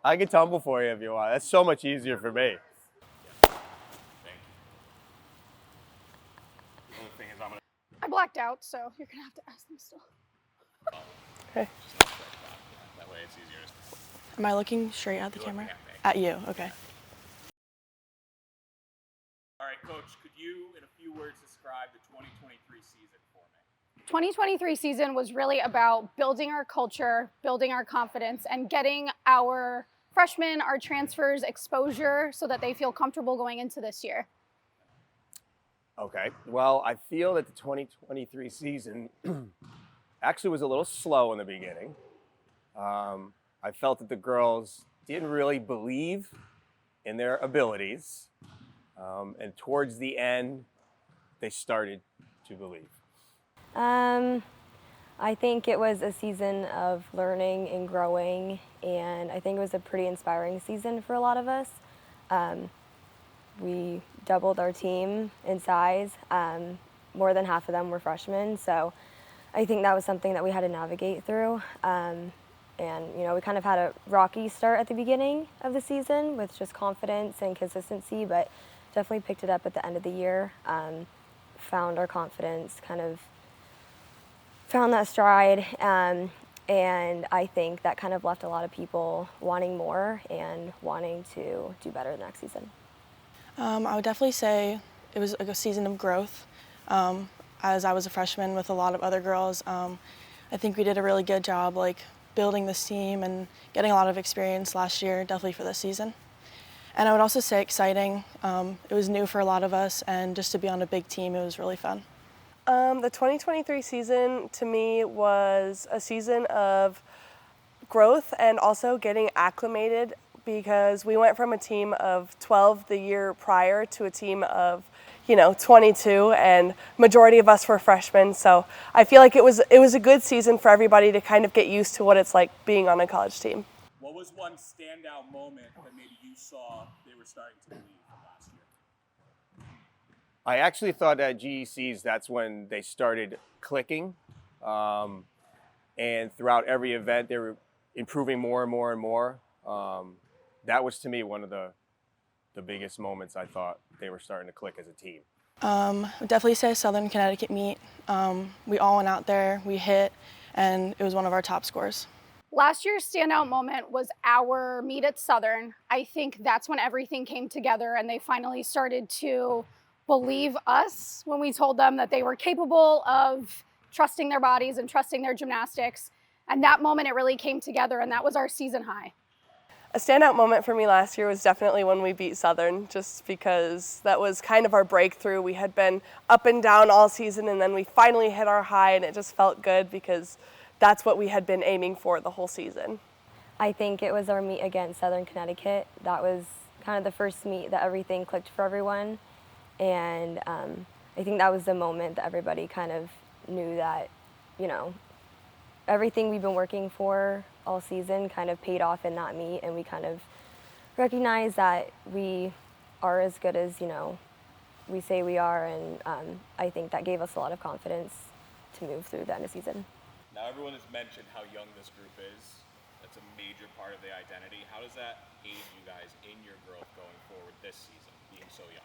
I can tumble for you if you want. That's so much easier for me. I blacked out, so you're gonna have to ask them still. Okay. That way it's easier. Am I looking straight at the camera? At you, okay. All right, Coach, could you, in a few words, describe the 2023 season for me? 2023 season was really about building our culture, building our confidence, and getting our freshmen, our transfers exposure so that they feel comfortable going into this year. Okay. Well, I feel that the 2023 season actually was a little slow in the beginning. I felt that the girls didn't really believe in their abilities. And towards the end, they started to believe. I think it was a season of learning and growing, and I think it was a pretty inspiring season for a lot of us. We doubled our team in size. More than half of them were freshmen, so I think that was something that we had to navigate through. And we kind of had a rocky start at the beginning of the season with just confidence and consistency, but definitely picked it up at the end of the year. Found our confidence, kind of found that stride, and I think that kind of left a lot of people wanting more and wanting to do better the next season. I would definitely say it was a season of growth. As I was a freshman with a lot of other girls, I think we did a really good job building this team and getting a lot of experience last year, definitely for this season. And I would also say exciting. It was new for a lot of us, and just to be on a big team, it was really fun. The 2023 season to me was a season of growth and also getting acclimated, because we went from a team of 12 the year prior to a team of 22, and majority of us were freshmen. So I feel like it was a good season for everybody to kind of get used to what it's like being on a college team. What was one standout moment that maybe you saw they were starting to believe from last year? I actually thought at GECs, that's when they started clicking. And throughout every event, they were improving more and more and more. That was, to me, one of the biggest moments. I thought they were starting to click as a team. I would definitely say Southern Connecticut meet. We all went out there, we hit, and it was one of our top scores. Last year's standout moment was our meet at Southern. I think that's when everything came together and they finally started to believe us when we told them that they were capable of trusting their bodies and trusting their gymnastics. And that moment, it really came together, and that was our season high. A standout moment for me last year was definitely when we beat Southern, just because that was kind of our breakthrough. We had been up and down all season, and then we finally hit our high, and it just felt good because that's what we had been aiming for the whole season. I think it was our meet against Southern Connecticut. That was kind of the first meet that everything clicked for everyone. And I think that was the moment that everybody kind of knew that, everything we've been working for all season kind of paid off in that meet, and we kind of recognized that we are as good as, we say we are, and I think that gave us a lot of confidence to move through the end of season. Now, everyone has mentioned how young this group is. That's a major part of the identity. How does that aid you guys in your growth going forward this season, being so young?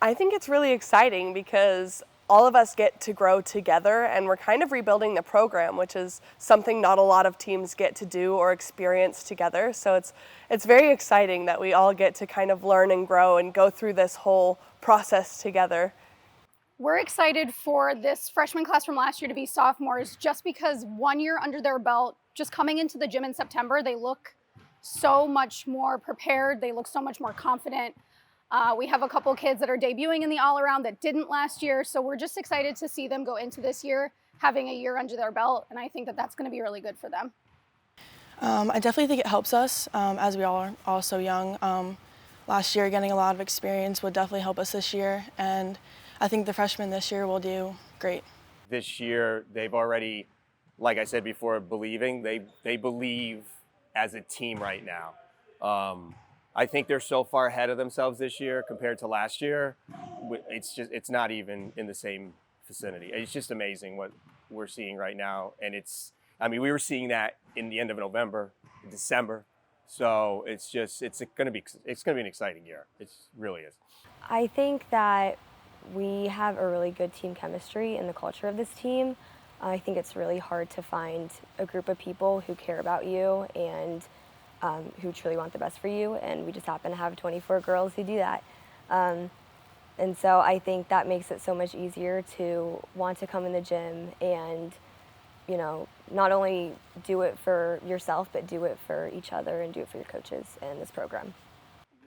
I think it's really exciting because all of us get to grow together, and we're kind of rebuilding the program, which is something not a lot of teams get to do or experience together. So it's very exciting that we all get to kind of learn and grow and go through this whole process together. We're excited for this freshman class from last year to be sophomores, just because 1 year under their belt, just coming into the gym in September, they look so much more prepared. They look so much more confident. We have a couple kids that are debuting in the all-around that didn't last year, so we're just excited to see them go into this year having a year under their belt, and I think that that's going to be really good for them. I definitely think it helps us, as we all are all so young. Last year, getting a lot of experience would definitely help us this year, and I think the freshmen this year will do great. This year, they've already, like I said before, believing. They believe as a team right now. I think they're so far ahead of themselves this year compared to last year. It's not even in the same vicinity. It's just amazing what we're seeing right now. And we were seeing that in the end of November, December. So it's going to be an exciting year. It really is. I think that we have a really good team chemistry in the culture of this team. I think it's really hard to find a group of people who care about you and who truly want the best for you, and we just happen to have 24 girls who do that. And so I think that makes it so much easier to want to come in the gym and, you know, not only do it for yourself, but do it for each other and do it for your coaches and this program.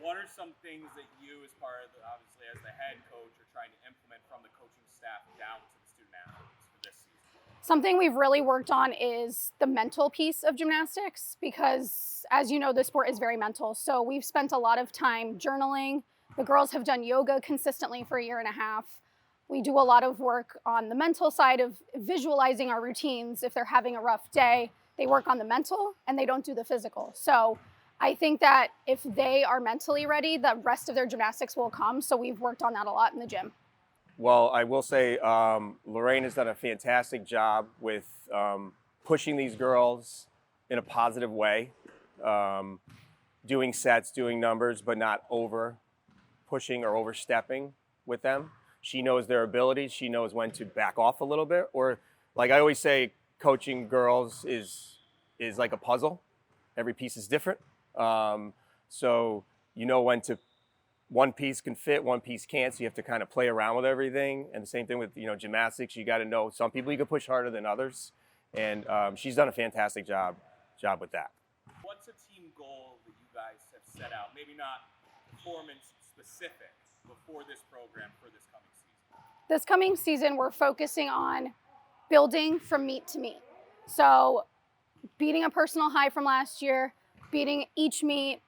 What are some things that you, as part of, obviously as the head coach, are trying to implement from the coaching staff down to the student athletes for this season? Something we've really worked on is the mental piece of gymnastics because, as you know, the sport is very mental. So we've spent a lot of time journaling. The girls have done yoga consistently for a year and a half. We do a lot of work on the mental side of visualizing our routines. If they're having a rough day, they work on the mental and they don't do the physical. So I think that if they are mentally ready, the rest of their gymnastics will come. So we've worked on that a lot in the gym. Well, I will say Lorraine has done a fantastic job with pushing these girls in a positive way, doing sets, doing numbers, but not over pushing or overstepping with them. She knows their abilities. She knows when to back off a little bit. Or like I always say, coaching girls is like a puzzle. Every piece is different. So you know when to, one piece can fit, one piece can't. So you have to kind of play around with everything. And the same thing with, gymnastics. You got to know some people you can push harder than others. And she's done a fantastic job with that. What's a team goal that you guys have set out? Maybe not performance specific before this program for this coming season. This coming season, we're focusing on building from meet to meet. So beating a personal high from last year, beating each meet,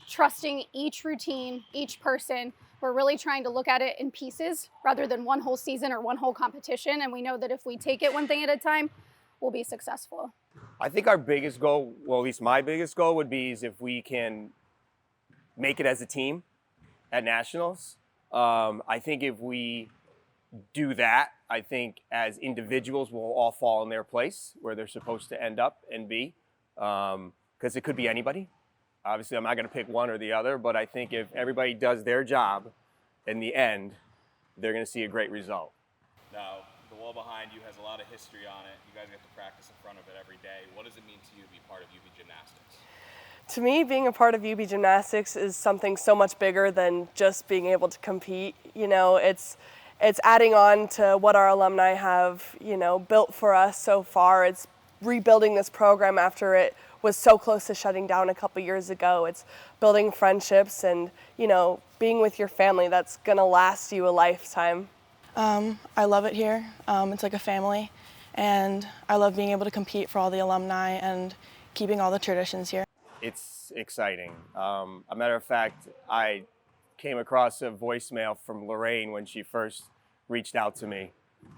trusting each routine, each person. We're really trying to look at it in pieces rather than one whole season or one whole competition. And we know that if we take it one thing at a time, we'll be successful. I think our biggest goal, well, at least my biggest goal would be is if we can make it as a team at nationals. I think if we do that, I think as individuals we'll all fall in their place where they're supposed to end up and be, because it could be anybody. Obviously, I'm not going to pick one or the other, but I think if everybody does their job in the end, they're going to see a great result. Now, the wall behind you has a lot of history on it. You guys get to practice in front of it every day. What does it mean to you to be part of UB Gymnastics? To me, being a part of UB Gymnastics is something so much bigger than just being able to compete. It's adding on to what our alumni have, built for us so far. It's rebuilding this program after it was so close to shutting down a couple years ago. It's building friendships and, being with your family that's gonna last you a lifetime. I love it here. It's like a family, and I love being able to compete for all the alumni and keeping all the traditions here. It's exciting. A matter of fact, I came across a voicemail from Lorraine when she first reached out to me,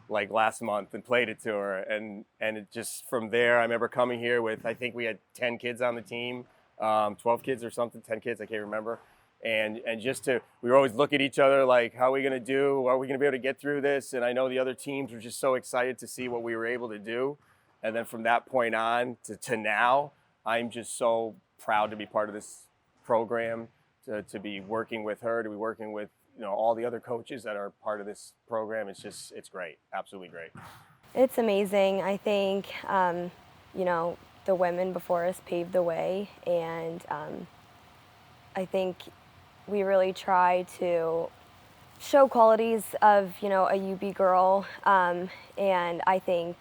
like last month, and played it to her. And it just from there, I remember coming here with, I think we had 10 kids on the team, 12 kids or something, 10 kids, I can't remember. And we were always looking at each other like, how are we going to do? Are we going to be able to get through this? And I know the other teams were just so excited to see what we were able to do. And then from that point on to now, I'm just so proud to be part of this program, to be working with her, to be working with all the other coaches that are part of this program. It's great, absolutely great. It's amazing. I think, the women before us paved the way, and I think we really try to show qualities of, a UB girl, and I think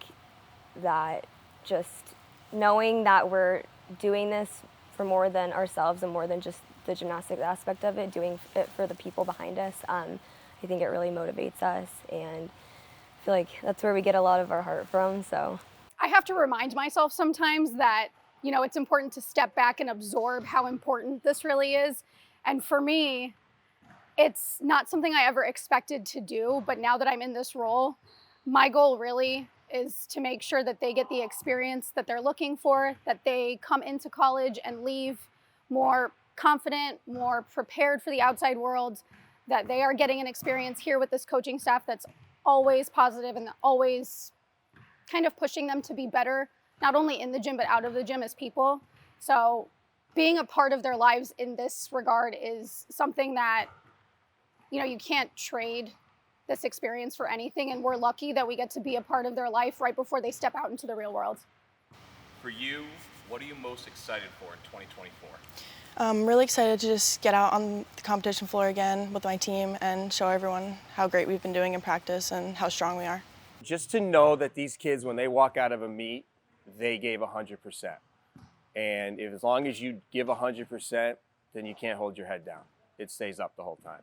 that just knowing that we're doing this for more than ourselves and more than just the gymnastics aspect of it, doing it for the people behind us, I think it really motivates us, and I feel like that's where we get a lot of our heart from. So I have to remind myself sometimes that, it's important to step back and absorb how important this really is. And for me, it's not something I ever expected to do, but now that I'm in this role, my goal really is to make sure that they get the experience that they're looking for, that they come into college and leave more confident, more prepared for the outside world, that they are getting an experience here with this coaching staff that's always positive and always kind of pushing them to be better, not only in the gym, but out of the gym as people. So being a part of their lives in this regard is something that, you know, you can't trade this experience for anything. And we're lucky that we get to be a part of their life right before they step out into the real world. For you, what are you most excited for in 2024? I'm really excited to just get out on the competition floor again with my team and show everyone how great we've been doing in practice and how strong we are. Just to know that these kids, when they walk out of a meet, they gave 100%. And if, as long as you give 100%, then you can't hold your head down. It stays up the whole time.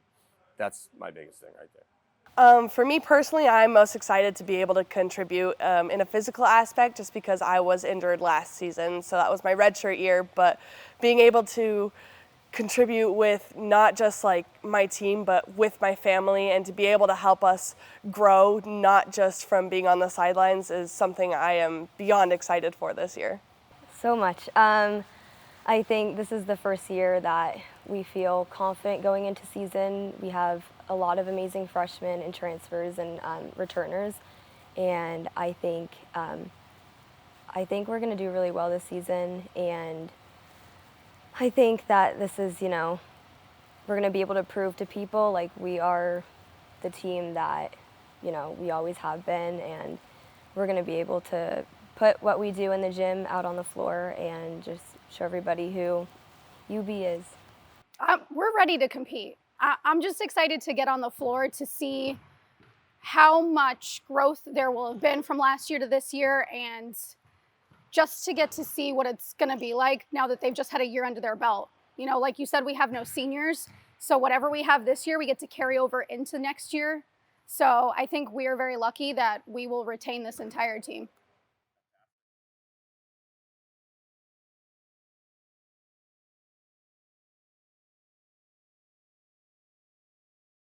That's my biggest thing right there. For me personally, I'm most excited to be able to contribute in a physical aspect just because I was injured last season. So that was my redshirt year, but being able to contribute with not just like my team, but with my family, and to be able to help us grow, not just from being on the sidelines, is something I am beyond excited for this year. So much. I think this is the first year that we feel confident going into season. We have a lot of amazing freshmen and transfers and returners, and I think we're going to do really well this season. And I think that this is, you know, we're going to be able to prove to people like we are the team that, you know, we always have been, and we're going to be able to put what we do in the gym out on the floor and just show everybody who UB is. We're ready to compete. I'm just excited to get on the floor to see how much growth there will have been from last year to this year, and just to get to see what it's going to be like now that they've just had a year under their belt. You know, like you said, we have no seniors, so whatever we have this year, we get to carry over into next year. So I think we are very lucky that we will retain this entire team.